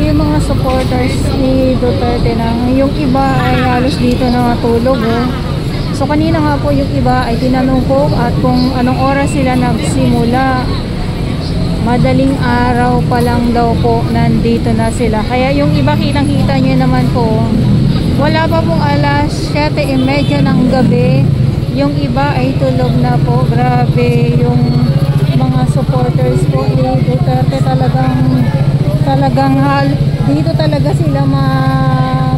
yung mga supporters ni Duterte na yung iba ay halos dito natulog So kanina nga po yung iba ay tinanong ko at kung anong oras sila nagsimula. Madaling araw pa lang daw po nandito na sila. Kaya yung iba kitang-kita nyo naman po, wala pa pong alas 7:30 ng gabi. Yung iba ay tulog na po. Grabe yung mga supporters po ni Duterte, talagang dito talaga sila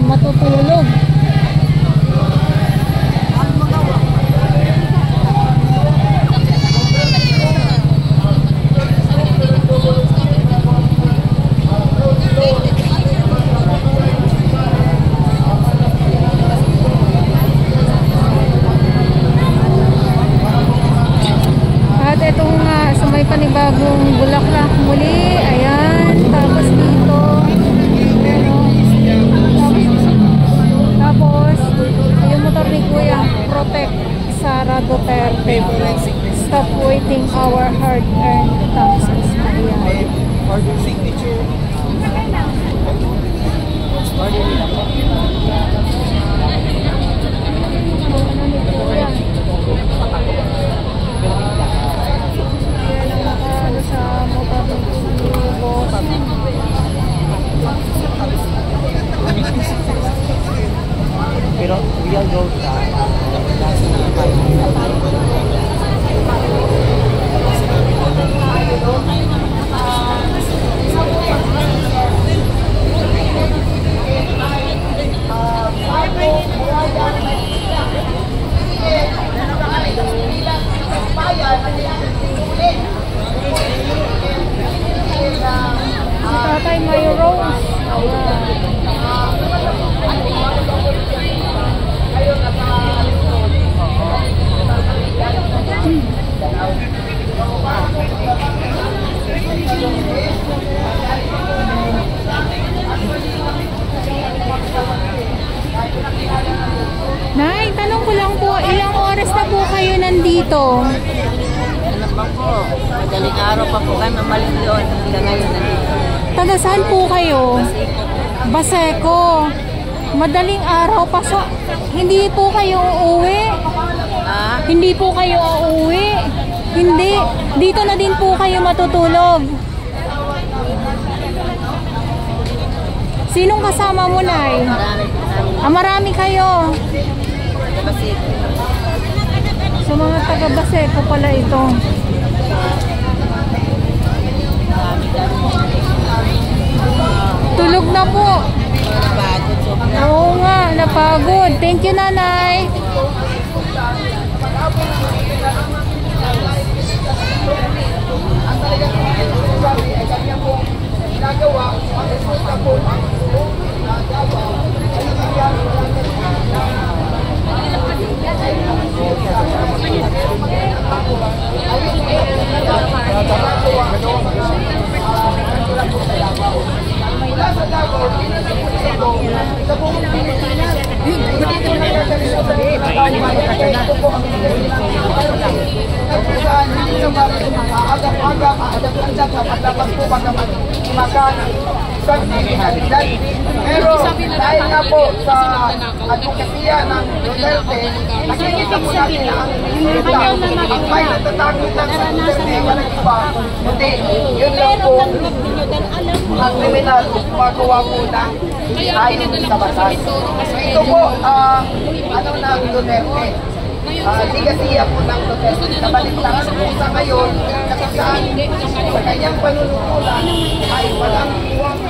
matutulog. Panibagong bulaklak muli, ayan, tapos dito tapos yung motor ni Kuya, Protect Sara Duterte, stop waiting our hard-earned taxes, ayan. Signature sa motor pero real gold ka Tatay may rose. Nay, tanong ko lang po, ilang oras na po kayo nandito? Ano pa po? Madaling araw pa po kayo mamalingyon. Hanggang ngayon nandito. Taga saan po kayo? Baseco. Madaling araw pa sa... Hindi po kayo uuwi? Ha? Hindi po kayo uuwi? Hindi. Dito na din po kayo matutulog. Sinong kasama mo, Nay? Marami kayo. So mga taga Baseco pala ito. Tulog na po. Oo nga, napagod. Thank you, Nanay. Pero dahil nga po sa advokasya ng Duterte, nakikita po natin na ang may natatakot lang sa Duterte, walang iba. Kundi, yun lang po ang kriminal magawa po ng ayon sa batas. Ito po, ano ng Duterte. Ligasiya po ng Duterte. Nabaliktang sa ngayon, nakasaan sa kanyang panunukulan ay walang iwang.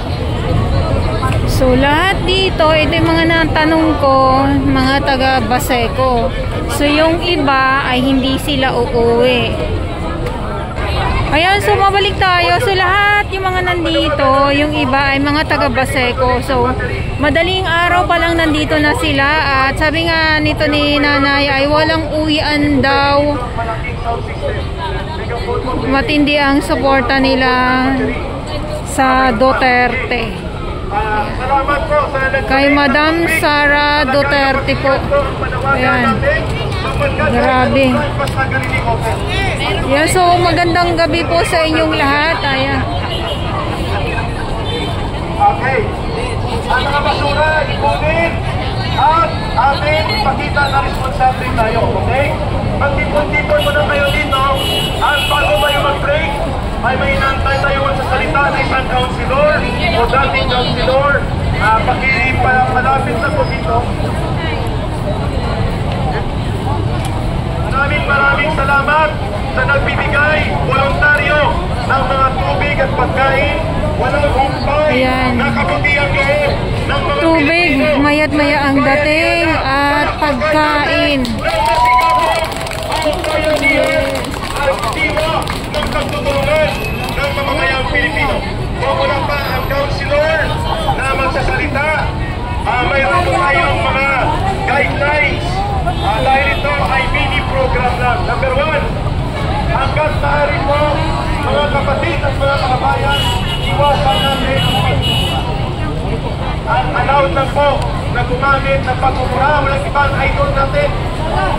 So lahat dito, ito yung mga natanong ko, mga taga Baseco. So yung iba ay hindi sila uuwi. Ayan, so mabalik tayo. So lahat yung mga nandito, yung iba ay mga taga Baseco. So madaling araw pa lang nandito na sila. At sabi nga nito ni Nanay ay walang uwian daw. Matindi ang suporta nila sa Duterte. Kay Madam Sara Duterte po. Ayan. Grabe. Yeah, so magandang gabi po sa inyong lahat. Ayan. Okay. ating ipakita na responsable tayo, okay? Magtipon-tipon muna kayo dito at bago tayo mag-break, ay may inantay tayo magsasalita na isang councilor o dating councilor. Pakipalapit na po dito. Maraming salamat sa nagbibigay voluntaryo ng mga tubig at pagkain. Walang humpay, nakabutihan loob ng mga Tubig, mayat-maya ang dating at pagkain. Ang bayanihan at diwa ng pagtutulungan ng mamamayang Pilipino. Muna pa ang councilor na magsasalita. Mayroon po tayong mga guidelines. Dahil ito ay mini program lang. Number 1, hanggat maaari po, mga kapatid at mga kababayan, iwasan natin ang pagmumura. At allowed lang po na gumamit ng pagmumura. Walang ibang idol natin.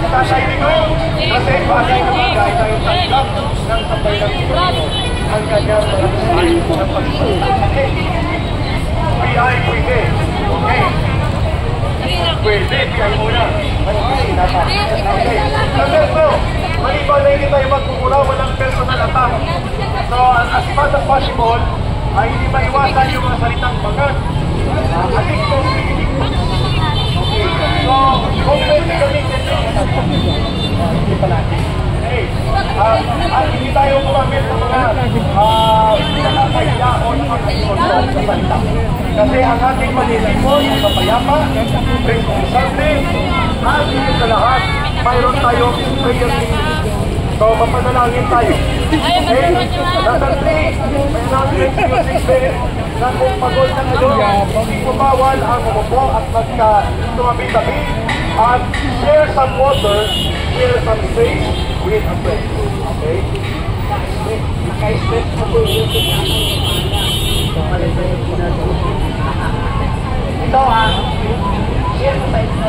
Tatay Digong, kasi bagay na bagay tayo tanggap ng sabay ng Pilipino. Ang kanyang mga pagmumura. PI pwede. Okay. Pwede, PI muna. Okay. Number 2, maliban na hindi tayo magmumura, walang personal attack. So, as much as possible, ay hindi maiwasan yung mga salitang bagat. Adikto, so, kung pwede kami hindi pa natin. Okay. At hindi tayo gumamit ng mga pinakakaya o nakakaikontrol sa salita. Kasi ang ating pag-iipon ay mapayapa, responsable, at hindi sa lahat, mayroon tayong prayer meeting. So, mapanalangin tayo. Okay? Number 3, may announcement music band na kung pagod na ngayon, bumawal ang umupo at magka-tumabi-tabi at share some water, share some space with a friend. Okay? Naka-stress mo po yung ito share mo sa ito.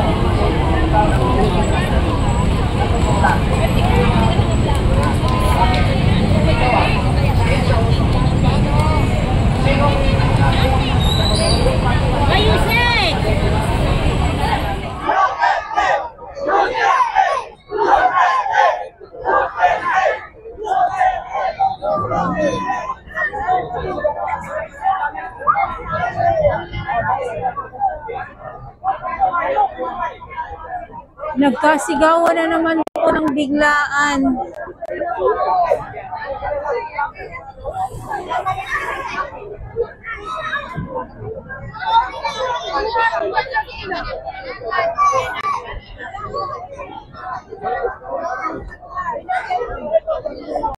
Nagkasigawan na naman po ng biglaan.